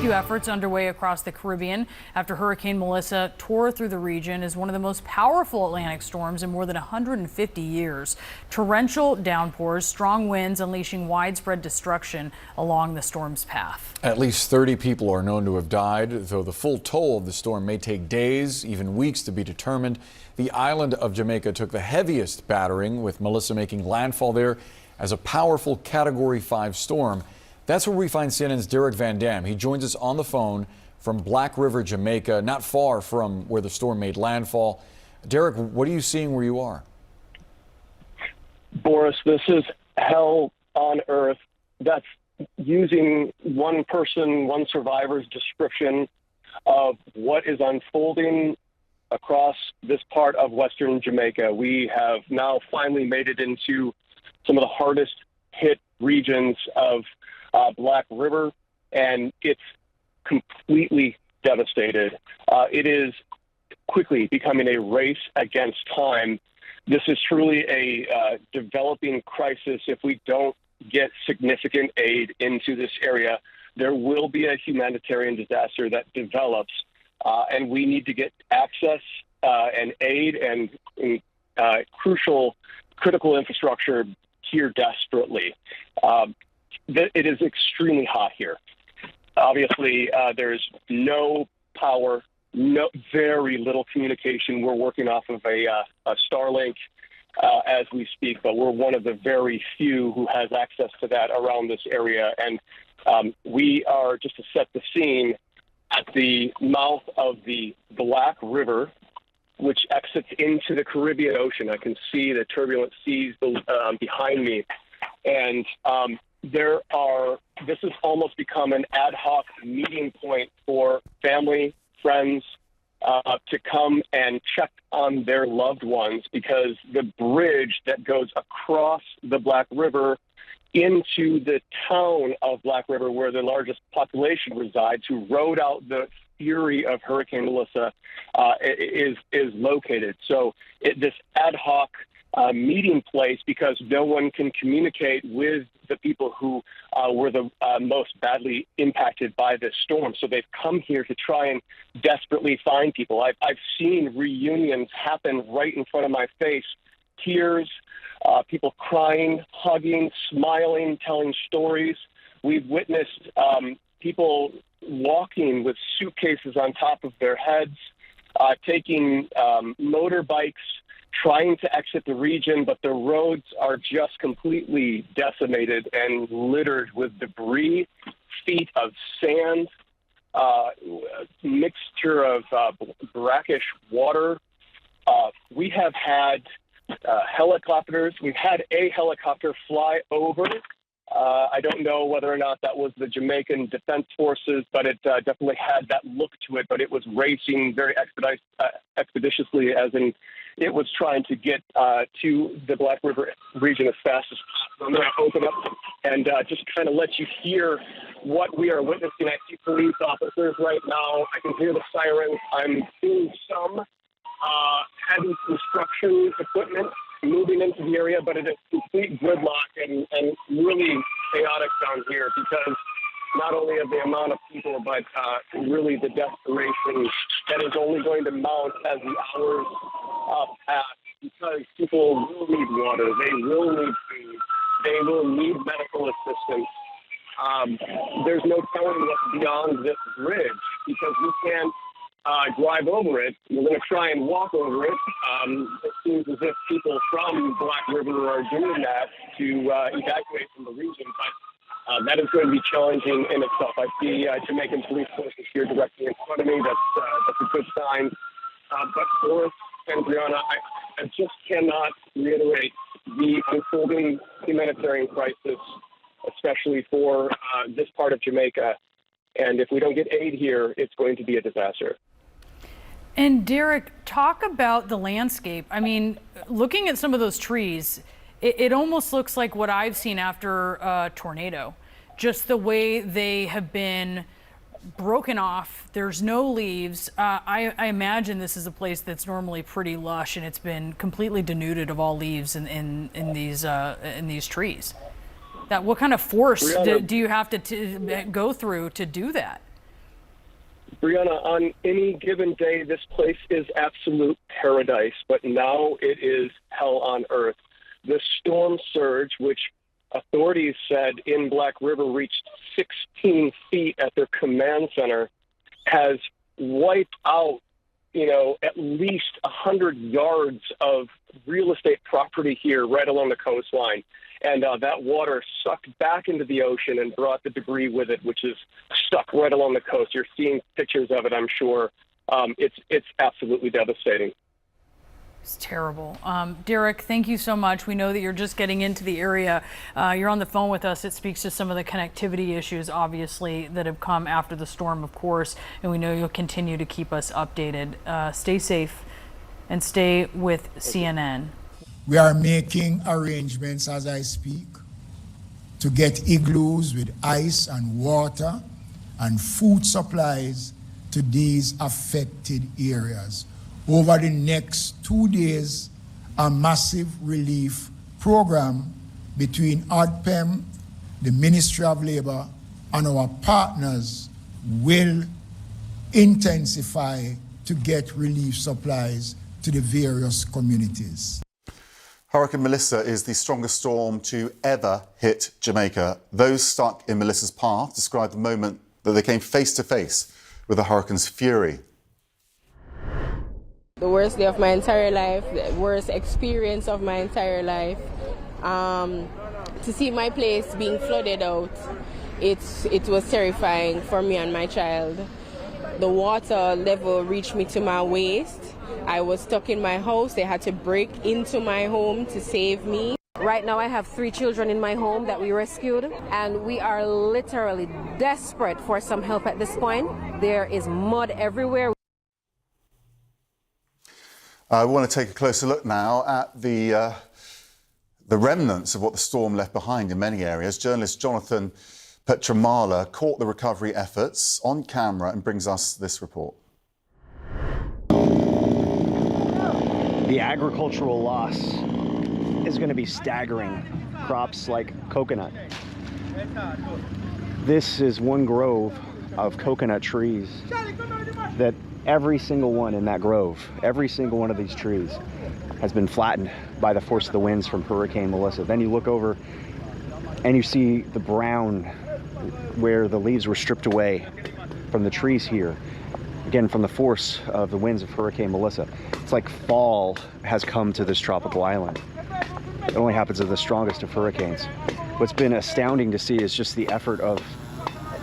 rescue efforts underway across the Caribbean after Hurricane Melissa tore through the region as one of the most powerful Atlantic storms in more than 150 years. Torrential downpours, strong winds unleashing widespread destruction along the storm's path. At least 30 people are known to have died, though the full toll of the storm may take days, even weeks to be determined. The island of Jamaica took the heaviest battering, with Melissa making landfall there as a powerful Category 5 storm. That's where we find CNN's Derek Van Dam. He joins us on the phone from Black River, Jamaica, not far from where the storm made landfall. Derek, what are you seeing where you are? Boris, this is hell on earth. That's using one person, one survivor's description of what is unfolding across this part of Western Jamaica. We have now finally made it into some of the hardest hit regions of Black River, and it's completely devastated. It is quickly becoming a race against time. This is truly a developing crisis. If we don't get significant aid into this area, there will be a humanitarian disaster that develops, and we need to get access and aid and critical infrastructure here desperately. It is extremely hot here. Obviously, there's no power, very little communication. We're working off of a Starlink as we speak, but we're one of the very few who has access to that around this area. And we are, just to set the scene, at the mouth of the Black River, which exits into the Caribbean Ocean. I can see the turbulent seas behind me. And this has almost become an ad hoc meeting point for family, friends, to come and check on their loved ones, because the bridge that goes across the Black River into the town of Black River, where the largest population resides, who rode out the fury of Hurricane Melissa, is located. So this ad hoc meeting place, because no one can communicate with the people who were the most badly impacted by this storm. So they've come here to try and desperately find people. I've seen reunions happen right in front of my face. Tears, people crying, hugging, smiling, telling stories. We've witnessed people walking with suitcases on top of their heads, taking motorbikes, trying to exit the region, but the roads are just completely decimated and littered with debris, feet of sand, mixture of brackish water. We have had helicopters. We've had a helicopter fly over. I don't know whether or not that was the Jamaican Defense Forces, but it definitely had that look to it. But it was racing very expeditiously, as in it was trying to get to the Black River region as fast as possible. I'm going to open up and just kind of let you hear what we are witnessing. I see police officers right now. I can hear the sirens. I'm seeing some heavy construction equipment moving into the area, but it is complete gridlock and really chaotic down here, because not only of the amount of people, but really the desperation that is only going to mount as the hours pass, because people will need water, they will need food, they will need medical assistance. There's no telling what's beyond this bridge, because we can't drive over it. We're going to try and walk over it. It seems as if people from Black River are doing that to evacuate from the region, but that is going to be challenging in itself. I see Jamaican police forces here directly in front of me. That's a good sign. But Boris and Brianna, I just cannot reiterate the unfolding humanitarian crisis, especially for this part of Jamaica. And if we don't get aid here, it's going to be a disaster. And Derek, talk about the landscape. I mean, looking at some of those trees, it almost looks like what I've seen after a tornado. Just the way they have been broken off. There's no leaves. I imagine this is a place that's normally pretty lush, and it's been completely denuded of all leaves in these trees. What kind of force do you have to go through to do that? Brianna, on any given day, this place is absolute paradise, but now it is hell on earth. The storm surge, which authorities said in Black River reached 16 feet at their command center, has wiped out, at least 100 yards of real estate property here right along the coastline. And that water sucked back into the ocean and brought the debris with it, which is stuck right along the coast. You're seeing pictures of it, I'm sure. It's absolutely devastating. It's terrible. Derek, thank you so much. We know that you're just getting into the area. You're on the phone with us. It speaks to some of the connectivity issues, obviously, that have come after the storm, of course, and we know you'll continue to keep us updated. Stay safe and stay with CNN. We are making arrangements as I speak to get igloos with ice and water and food supplies to these affected areas. Over the next 2 days, a massive relief program between ODPEM, the Ministry of Labor, and our partners will intensify to get relief supplies to the various communities. Hurricane Melissa is the strongest storm to ever hit Jamaica. Those stuck in Melissa's path describe the moment that they came face to face with the hurricane's fury. The worst day of my entire life, the worst experience of my entire life. To see my place being flooded out, it was terrifying for me and my child. The water level reached me to my waist. I was stuck in my house. They had to break into my home to save me. Right now I have 3 children in my home that we rescued, and we are literally desperate for some help at this point. There is mud everywhere. I want to take a closer look now at the remnants of what the storm left behind in many areas. Journalist Jonathan Petramala caught the recovery efforts on camera and brings us this report. The agricultural loss is going to be staggering. Crops like coconut. This is one grove of coconut trees that every single one in that grove, every single one of these trees has been flattened by the force of the winds from Hurricane Melissa. Then you look over and you see the brown where the leaves were stripped away from the trees here. Again, from the force of the winds of Hurricane Melissa. It's like fall has come to this tropical island. It only happens in the strongest of hurricanes. What's been astounding to see is just the effort of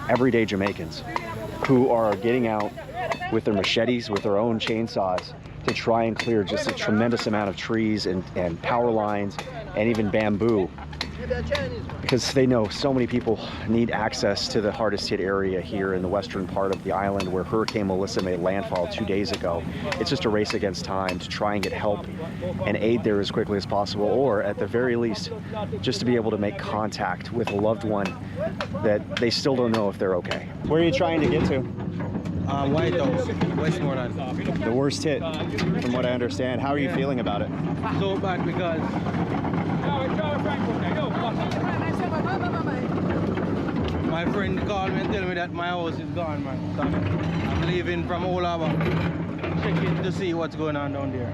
everyday Jamaicans who are getting out with their machetes, with their own chainsaws, to try and clear just a tremendous amount of trees and power lines and even bamboo, because they know so many people need access to the hardest hit area here in the western part of the island where Hurricane Melissa made landfall 2 days ago. It's just a race against time to try and get help and aid there as quickly as possible, or at the very least, just to be able to make contact with a loved one that they still don't know if they're okay. Where are you trying to get to? White House, Westmoreland. The worst hit, from what I understand. How are you feeling about it? So bad because my friend called me and tell me that my house is gone, man. So I'm leaving from all over, checking to see what's going on down there.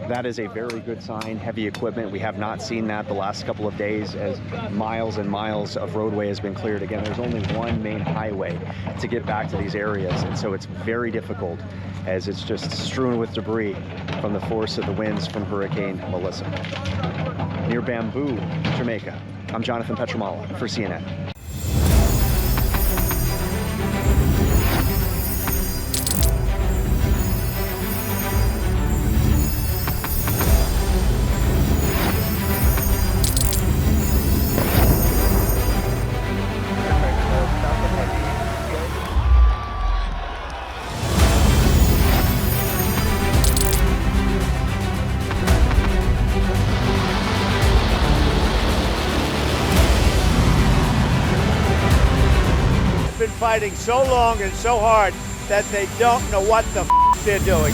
That is a very good sign. Heavy equipment. We have not seen that the last couple of days as miles and miles of roadway has been cleared. Again, there's only one main highway to get back to these areas, and so it's very difficult as it's just strewn with debris from the force of the winds from Hurricane Melissa. Near Bamboo, Jamaica, I'm Jonathan Petramala for CNN. Fighting so long and so hard that they don't know what the they're doing.